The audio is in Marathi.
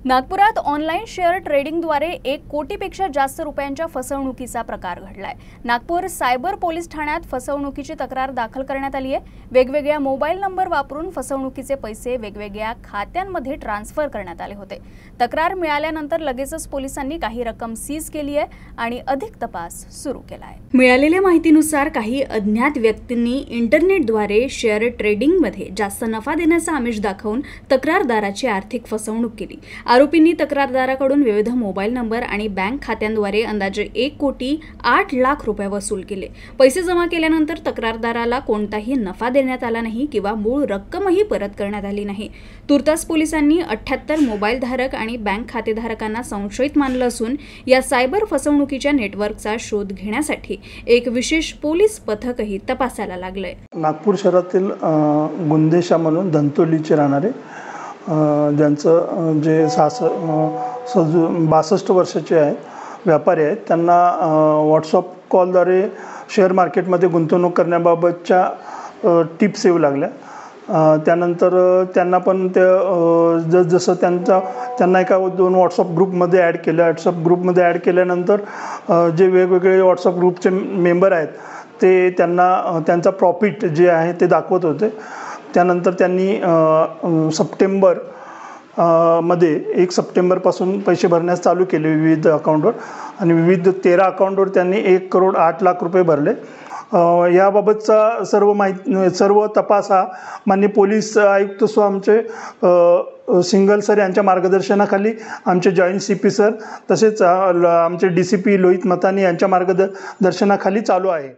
नागपुरात ऑनलाईन शेअर ट्रेडिंगद्वारे 1 कोटीपेक्षा जास्त रुपयांच्या फसवणुकीचा प्रकार घडलाय। नागपूर सायबर पोलीस ठाण्यात फसवणुकीची तक्रार दाखल करण्यात आली आहे। वेगवेगळ्या मोबाईल नंबर वापरून फसवणुकीचे पैसे वेगवेगळ्या खात्यांमध्ये ट्रान्सफर करण्यात आले होते। तक्रार मिळाल्यानंतर लगेचच पोलिसांनी काही रक्कम सीज केली आहे आणि अधिक तपास सुरू केला आहे। मिळालेल्या माहितीनुसार काही अज्ञात व्यक्तींनी इंटरनेटद्वारे शेअर ट्रेडिंगमध्ये जास्त नफा देण्याचा आमिष दाखवून तक्रारदाराची आर्थिक फसवणूक केली। आरोपींनी तक्रारदाराकडून विविध मोबाईल नंबर आणि बँक खात्यांद्वारे अंदाजे 1,08,00,000 रुपये वसूल केले। पैसे जमा केल्यानंतर तक्रारदाराला कोणताही नफा देण्यात आला नाही किंवा मूळ रक्कमही परत करण्यात आली नाही। तुर्तास पोलिसांनी 78 मोबाईल धारक आणि बँक खातेधारकांना संशयित मानलं असून या सायबर फसवणुकीच्या नेटवर्कचा शोध घेण्यासाठी एक विशेष पोलीस पथकही तपासायला लागलंय। नागपूर शहरातील गुंदेशा म्हणून धंतोलीचे राहणारे ज्यांचं जे 62 वर्षाचे आहेत, व्यापारी आहेत, त्यांना व्हॉट्सअप कॉलद्वारे शेअर मार्केटमध्ये गुंतवणूक करण्याबाबतच्या टिप्स येऊ लागल्या। त्यानंतर त्यांना पण ते जसं त्यांना एका 2 व्हॉट्सअप ग्रुपमध्ये ॲड केलं। व्हॉट्सअप ग्रुपमध्ये ॲड केल्यानंतर जे वेगवेगळे व्हॉट्सअप ग्रुपचे मेंबर आहेत ते त्यांना त्यांचा प्रॉफिट जे आहे ते दाखवत होते। त्यानंतर त्यांनी सप्टेंबर मध्ये 1 सप्टेंबरपासून पैसे भरण्यास चालू केले विविध अकाउंटवर आणि विविध 13 अकाउंटवर त्यांनी 1,08,00,000 रुपये भरले। याबाबतचा सर्व तपास हा माननीय पोलीस आयुक्त आमचे सिंगल सर यांच्या मार्गदर्शनाखाली आमचे जॉईंट CP सर तसेच आमचे DCP लोहित मतानी यांच्या मार्गदर्शनाखाली चालू आहे।